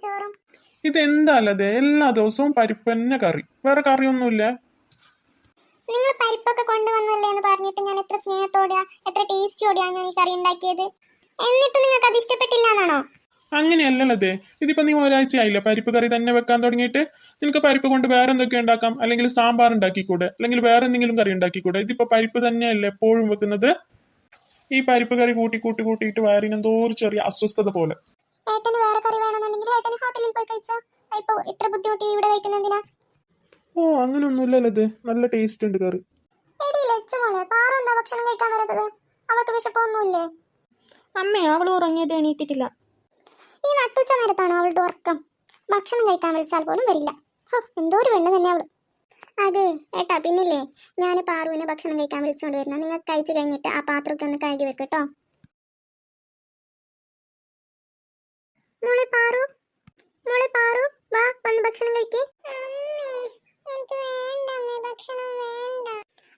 ചോറും. ഇതെന്താല്ലേ എല്ലാ ദിവസവും പരിപ്പ് തന്നെ കറി, വേറെ കറിയൊന്നുമില്ല. നിങ്ങൾ പരിപ്പൊക്കെ കൊണ്ടുവന്നല്ലേ എന്ന് പറഞ്ഞിട്ട് ഞാൻ എത്ര സ്നേഹത്തോടെയാ എത്ര ടേസ്റ്റോടെയാ ഞാൻ ഈ കറി ഉണ്ടാക്കിയത്. എന്നിട്ട് നിങ്ങൾക്ക് അത് ഇഷ്ടപ്പെട്ടില്ല എന്നാണോ? അങ്ങനെയല്ലല്ലേ, ഇതിപ്പോ നീ ഒരാഴ്ചയായില്ല പരിപ്പ് കറി തന്നെ വെക്കാൻ തുടങ്ങിയിട്ട്. നിനക്ക് പരിപ്പ് കൊണ്ട് വേറെ എന്തൊക്കെ ഉണ്ടാക്കാം, അല്ലെങ്കിൽ സാമ്പാർ ഉണ്ടാക്കിക്കൂടെ, അല്ലെങ്കിൽ വേറെ എന്തെങ്കിലും കറി ഉണ്ടാക്കിക്കൂടെ. ഇതിപ്പോ പരിപ്പ് തന്നെയല്ലേ എപ്പോഴും വെക്കുന്നത്. ഈ പരിപ്പ് കറി കൂട്ടിയിട്ട് വയറിനെന്തോ ഒരു ചെറിയ അസ്വസ്ഥത പോലെ. ഏട്ടന് വേറെ കറി വേണമെന്നുണ്ടെങ്കിൽ ഏട്ടന് ഹോട്ടലിൽ പോയി കഴിച്ചോ. ഇപ്പൊ ഇത്ര ബുദ്ധിമുട്ടി ഇവിടെ കഴിക്കുന്നതിനാ? ഓ അങ്ങനെയൊന്നുമില്ലല്ലോ, ഇത് നല്ല ടേസ്റ്റ് ഉണ്ട് കറി. എടി ലച്ചുമോളെ, പാറു എന്താ ഭക്ഷണം കഴിക്കാൻ വരാത്തത്? അവൾക്ക് വിശപ്പൊന്നുമില്ലേ? അമ്മേ, അവൾ ഉറങ്ങിയത് എണീറ്റിട്ടില്ല. ഈ നട്ടുച്ച നേരത്താണോ അവളുടെ ഉറക്കം? ഭക്ഷണം കഴിക്കാൻ വിളിച്ചാൽ പോലും വരില്ല. എന്തോ ഒരു പെണ്ണ് തന്നെ അവള്. അതെ ഏട്ടാ, പിന്നില്ലേ, ഞാൻ പാറുവിനെ ഭക്ഷണം കഴിക്കാൻ വിളിച്ചുകൊണ്ട് വരുന്ന. നിങ്ങൾ കഴിച്ചു കഴിഞ്ഞിട്ട് ആ പാത്രമൊക്കെ ഒന്ന് കഴുകി വെക്കട്ടോ. മോളെ പാറു, വാ വന്ന് ഭക്ഷണം കഴിക്കേ.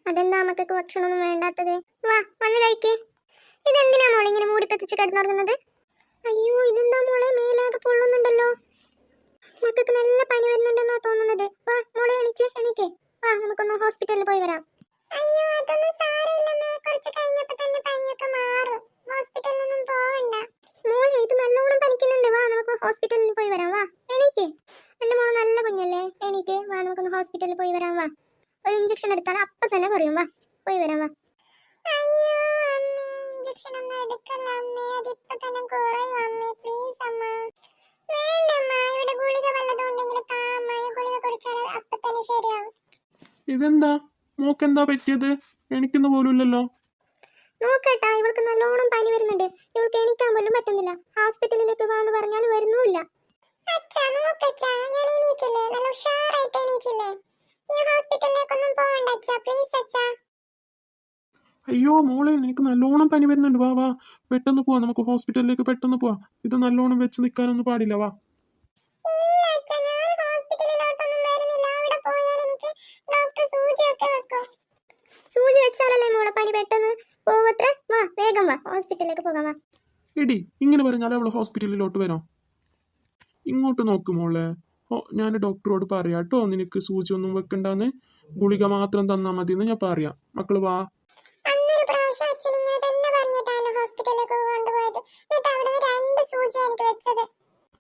അതെന്താ മക്കൾക്ക് ഭക്ഷണമൊന്നും വേണ്ടാത്തത്? വാ വന്ന് കഴിക്കേ. ഇതെന്തിനാ മോളെ ഇങ്ങനെ മൂടിപ്പത്തിച്ച് കിടന്നുറങ്ങുന്നത്? അയ്യോ, ഇതെന്താ മോളെ മേലാകെ പൊള്ളുന്നുണ്ടല്ലോ. മക്കൾക്ക് നല്ല പനി വരുന്നുണ്ടെന്നാ തോന്നുന്നത്. വാ മോളെ എണീക്കേ. വാ നമുക്കൊന്ന് ഹോസ്പിറ്റലിൽ പോയി വരാം. അയ്യോ അതൊന്നും സാരമില്ലമ്മേ, കുറച്ച് കഴിഞ്ഞപ്പോൾ തന്നെ പനിയൊക്കെ മാറും. ഹോസ്പിറ്റലിലൊന്നും പോവണ്ട. മോളെ ഇത് നല്ലോണം പനിക്കുന്നുണ്ട്. വാ നമുക്ക് ഹോസ്പിറ്റലിൽ പോയി വരാം. വാ എണീക്കേ. എന്റെ മോള് നല്ല കുഞ്ഞല്ലേ, എണീക്കേ. വാ നമുക്കൊന്ന് ഹോസ്പിറ്റലിൽ പോയി വരാം. വാ, ഒരു ഇഞ്ചക്ഷൻ എടുത്താൽ അപ്പൊ തന്നെ കുറയും. വാ പോയി വരാം. വാ. അയ്യോ അമ്മേ, ഇഞ്ചക്ഷൻ ഒന്നും എടുക്കല്ല അമ്മേ, അതിപ്പോ തന്നെ കുറയും അമ്മേ, പ്ലീസ് അമ്മ. വേണ്ടമ്മ, ഇവിടെ ഗുളിക വല്ലതും ഉണ്ടെങ്കിൽ താ അമ്മ, ഗുളിക കുടിച്ചാൽ അപ്പൊ തന്നെ ശരിയാവും. ഇതെന്താ മോക്കെന്താ പറ്റിയത്? എണിക്കുന്ന പോലും ഇല്ലല്ലോ. നോക്കട്ടാ, ഇവൾക്ക് നല്ലോണം പനി വരുന്നുണ്ട്. ഇവൾക്ക് എണിക്കാൻ പോലും പറ്റുന്നില്ല. ഹോസ്പിറ്റലിലേക്ക് വാന്ന് പറഞ്ഞാൽ വരുന്നുമില്ല. അച്ഛാ നോക്കച്ചാ, ഞാൻ എണീറ്റില്ലേ, നല്ല ഉഷാറായിട്ട് എണീറ്റില്ലേ. നീ ഹോസ്പിറ്റലിലേക്കൊന്നും പോകണ്ട അച്ഛാ, പ്ലീസ് അച്ഛാ. അയ്യോ മോളെ, നിനക്ക് നല്ലോണം പനി വരുന്നുണ്ട്. വാ വാ പെട്ടെന്ന് പോവാ, നമുക്ക് ഹോസ്പിറ്റലിലേക്ക് പെട്ടെന്ന് പോവാ. ഇത് നല്ലോണം വെച്ച് നിൽക്കാനൊന്നും പാടില്ല. വാ. ഇല്ല അച്ഛാ, ഞാൻ ഹോസ്പിറ്റലിലോട്ടൊന്നും വരുന്നില്ല. അവിടെ പോയാൽ എനിക്ക് ഡോക്ടർ സൂചിയൊക്കെ വെക്കും. സൂചി വെച്ചാലല്ലേ മോളെ പനി പെട്ടെന്ന് പോവത്രേ. വാ വേഗം വാ, ഹോസ്പിറ്റലിലേക്ക് പോകാം. വാ. എടി ഇങ്ങനെ പറഞ്ഞാൽ അവള് ഹോസ്പിറ്റലിലോട്ട് വരാം. ഇങ്ങോട്ട് നോക്ക് മോളെ. ഞാൻ ഡോക്ടറോട് പറയാട്ടോ, നിനക്ക് സൂചി ഒന്നും വെക്കണ്ടെന്ന്, ഗുളിക മാത്രം തന്നാ മതി എന്ന് ഞാൻ പറയാം. മക്കള് വാ. അന്നൊരു പ്രാവശ്യം അച്ഛൻ ഇങ്ങനെ തന്നെ പറഞ്ഞിട്ടാണ് ഹോസ്പിറ്റലിലേക്ക് കൊണ്ടുപോയത്. എന്നിട്ട് അവിടെ 2 സൂചി എനിക്ക് വെച്ചത്.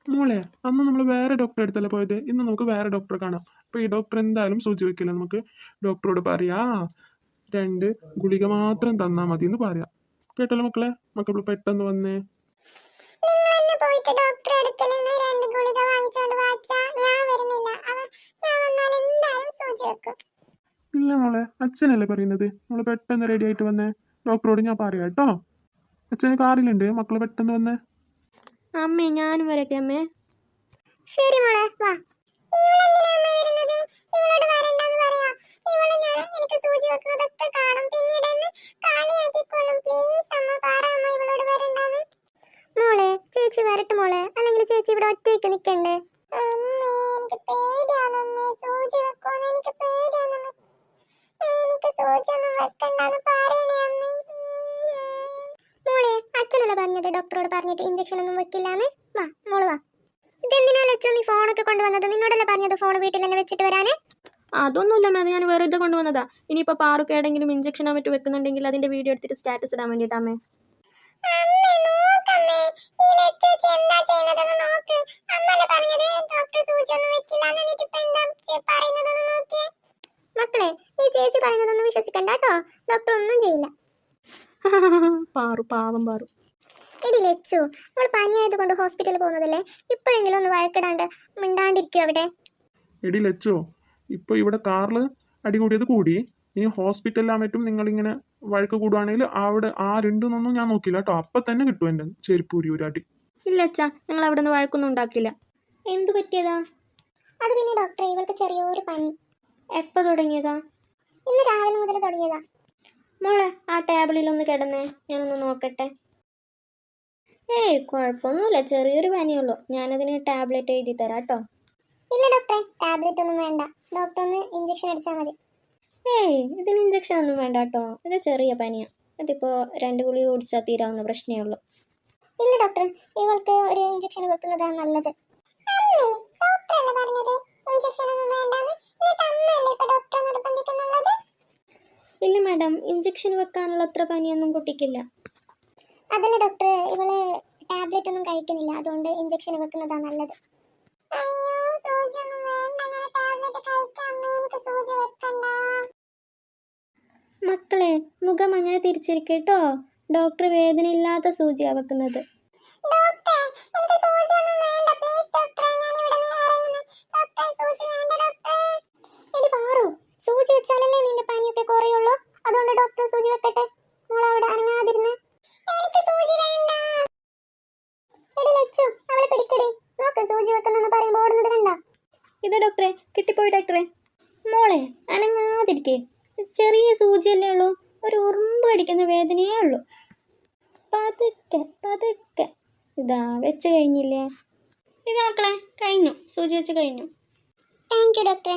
മോളെ, അന്ന് നമ്മൾ വേറെ ഡോക്ടറെ അടുത്തല്ലേ പോയത്, ഇന്ന് നമുക്ക് വേറെ ഡോക്ടറെ കാണാം. അപ്പൊ ഈ ഡോക്ടർ എന്തായാലും സൂചി വെക്കില്ല. നമുക്ക് ഡോക്ടറോട് പറയാ 2 ഗുളിക മാത്രം തന്നാ മതി എന്ന് പറയാം. കേട്ടല്ലോ മക്കളെ, മക്കൾ പെട്ടെന്ന് വന്നേ. നിങ്ങൾ തന്നെ പോയിട്ട് ഡോക്ടറെ അടുക്കൽ നിന്ന് 2 ഗുളിക വാങ്ങിച്ചോണ്ട് വാച്ചാ. ഞാൻ വരുന്നില്ല. ഞാൻ വന്നാൽ എന്തായാലും സൂചി വെക്കും. ഇല്ല മോളെ, അച്ഛനല്ലേ പറയുന്നത്. നമ്മള് പെട്ടെന്ന് റെഡി ആയിട്ട് വന്നേ. ഡോക്ടറോട് ഞാൻ പറയാം കേട്ടോ. അച്ഛന് കാറിലുണ്ട്, മക്കള് പെട്ടെന്ന് വന്നേ. അമ്മേ, ഞാനും വരട്ടെ അമ്മേ. ശരി മോളെ, വാ. ഇവളെന്തിനാ അമ്മ വരുന്നത്? ഇവളോട് വരണ്ടെന്ന് പറയാ. എനിക്ക് സൂചി വെക്കുന്നതൊക്കെ കാണും, പിന്നീട് എന്നെ കളിയാക്കിക്കൊള്ളും. പ്ലീസ് അമ്മ, പറ അമ്മ ഇവളോട് വരണ്ടെന്ന്. മോളെ, ചേച്ചി വരട്ടെ മോളെ, അല്ലെങ്കിൽ ചേച്ചി ഇവിടെ ഒറ്റയ്ക്ക് നിൽക്കണ്ടേ? അമ്മേ, എനിക്ക് പേടിയാണമ്മേ, സൂചി വെക്കുമെന്ന് എനിക്ക് പേടിയാണമ്മേ. എനിക്ക് സൂചി ഒന്നും വെക്കണ്ടെന്ന് പറയണേ അമ്മേ. മോളെ, അച്ഛനല്ല പറഞ്ഞത് ഡോക്ടറോട് പറഞ്ഞിട്ട് ഇഞ്ചക്ഷൻ ഒന്നും വെക്കില്ലാന്ന്. വാ മോള് വാ. ഇതെന്തിനാ ലച്ചു നീ ഫോണൊക്കെ കൊണ്ടുവന്നത്? നിന്നോടല്ലേ പറഞ്ഞത് ഫോൺ വീട്ടിൽ തന്നെ വെച്ചിട്ട് വരാനേ? അതൊന്നുമില്ല മേ, ഞാൻ വെറുതെ കൊണ്ടുവന്നതാ. ഇനിയിപ്പോൾ പാറുക്ക് ഏതെങ്കിലും ഇഞ്ചക്ഷനോ മറ്റു വെക്കുന്നുണ്ടെങ്കിൽ അതിന്റെ വീഡിയോ എടുത്തിട്ട് സ്റ്റാറ്റസ് ഇടാൻ വേണ്ടിയിട്ടാമേ. അമ്മേ നോക്കമ്മേ, ഈ ലച്ചുച്ചി എന്താ ചെയ്യുന്നതെന്ന് നോക്ക്. അമ്മല്ലേ പറഞ്ഞത് ഡോക്ടർ സൂചി ഒന്നും വെക്കില്ലാന്ന്, എന്നിട്ട് ഇപ്പൊ എന്താ പറയുന്നതെന്ന് നോക്കിയേ. മക്കളെ, ഈ ചേച്ചി പറയുന്നതൊന്നും വിശ്വസിക്കണ്ട കേട്ടോ, ഡോക്ടർ ഒന്നും ചെയ്യില്ല. പാറു, പാവം പാറു. എടി ലച്ചു, നമ്മൾ പനിയായത് കൊണ്ട് ഹോസ്പിറ്റലിൽ പോകുന്നതല്ലേ, ഇപ്പോഴെങ്കിലും ഒന്ന് വഴക്കിടാണ്ട് മിണ്ടാണ്ടിരിക്കും അവിടെ. എടി ലച്ചോ, ഇപ്പൊ ഇവിടെ കാറില് അടികൂടിയത് കൂടി, ഇനി ഹോസ്പിറ്റലിലാമറ്റും നിങ്ങളിങ്ങനെ വഴക്ക് കൂടുവാണെങ്കിൽ അവിടെ ആരുണ്ടെന്നൊന്നും ഞാൻ നോക്കില്ല കേട്ടോ. അപ്പൊ തന്നെ കിട്ടും എൻ്റെ ചെരുപ്പൂരി ഒരു അടി. ഇല്ല അച്ഛാ, ഞങ്ങൾ അവിടെ നിന്ന് വഴക്കൊന്നും ഉണ്ടാക്കില്ല. എന്തു പറ്റിയതാ? അത് പിന്നെ ഡോക്ടറെ, ഇവൾക്ക് ചെറിയൊരു പനി. എപ്പോൾ തുടങ്ങിയതാ? ഇന്ന് രാവിലെ മുതൽ തുടങ്ങിയതാ. മോളെ, ആ ടേബിളിലൊന്ന് കിടന്നേ, ഞാനൊന്ന് നോക്കട്ടെ. ഏയ് കുഴപ്പമൊന്നുമില്ല, ചെറിയൊരു പനിയുള്ളൂ. ഞാനതിന് ടാബ്ലറ്റ് എഴുതി തരാം കേട്ടോ. ഇല്ല ഡോക്ടറെ, ടാബ്ലറ്റ് ഒന്നും വേണ്ട. ഡോക്ടർ ഒന്ന് ഇഞ്ചക്ഷൻ അടിച്ചാൽ മതി. ഏയ് ഇതിന് ഇഞ്ചക്ഷൻ ഒന്നും വേണ്ട കേട്ടോ, ഇത് ചെറിയ പനിയാണ്. ഇതിപ്പോൾ 2 ഗുളിക കുടിച്ചാൽ തീരാവുന്ന പ്രശ്നമേ ഉള്ളൂ. ഇല്ല ഡോക്ടർ, ഇവൾക്ക് ഒരു ഇഞ്ചക്ഷൻ വെക്കുന്നതാണ് നല്ലത്. ഡോക്ടറല്ലേ പറഞ്ഞത് ഇഞ്ചക്ഷൻ ഒന്നും വേണ്ടാന്ന്? എന്നിട്ട് അമ്മയല്ലേ ഇപ്പൊ ഡോക്ടറെ നിർബന്ധിക്കുന്നുള്ളത്? ഇല്ല മാഡം, ഇഞ്ചക്ഷൻ വെക്കാനുള്ള അത്ര പനിയൊന്നും കുട്ടിക്കില്ല. അതല്ല ഡോക്ടർ, ഇവള് ടാബ്ലറ്റ് ഒന്നും കഴിക്കുന്നില്ല, അതുകൊണ്ട് ഇഞ്ചക്ഷൻ വെക്കുന്നതാ നല്ലത്. അയ്യോ, സൂചി ഒന്നും വേണ്ട, ഞാൻ ടാബ്ലറ്റ് കഴിക്കാം. അമ്മേ, എനിക്ക് സൂചി വെക്കണ്ട. മക്കളെ, മുഖം അങ്ങനെ തിരിച്ചിരിക്കട്ടോ. ഡോക്ടർ വേദനയില്ലാത്ത സൂചിയാ വെക്കുന്നത്. ഡോക്ടർ, എനിക്ക് സൂചി ഒന്നും വേണ്ട, പ്ലീസ് ഡോക്ടർ, ഞാൻ ഇവിടെ നിന്ന് ഇറങ്ങുന്നു. ഡോക്ടർ, സൂചി വേണ്ട ഡോക്ടർ. എടി പാറു, സൂചി വെച്ചാലല്ലേ നിന്റെ പനിയൊക്കെ കുറയുള്ളൂ, അതുകൊണ്ട് ഡോക്ടർ സൂചി വെക്കട്ടെ. മോൾ അവിടെ അനങ്ങാതിരുന്ന്. എനിക്ക് സൂചി വേണ്ട. എടി ലച്ചു, അവളെ പിടിക്കടി. നോക്ക്, സൂചി വെക്കുന്നെന്ന് പറയുമ്പോൾ ഓടുന്നത് കണ്ട. ഇതാ ഡോക്ടറെ, കിട്ടിപ്പോയി ഡോക്ടറെ. മോളെ അനങ്ങാതിരിക്കേ, ചെറിയ സൂചിയല്ലേ ഉള്ളൂ, ഒരു ഉറുമ്പ് അടിക്കുന്ന വേദനയേ ഉള്ളൂ. പതുക്കെ പതുക്കെ. ഇതാ വെച്ച് കഴിഞ്ഞില്ലേ? ഇതാ മക്കളെ, കഴിഞ്ഞു, സൂചി വെച്ച് കഴിഞ്ഞു. താങ്ക് യു ഡോക്ടറെ.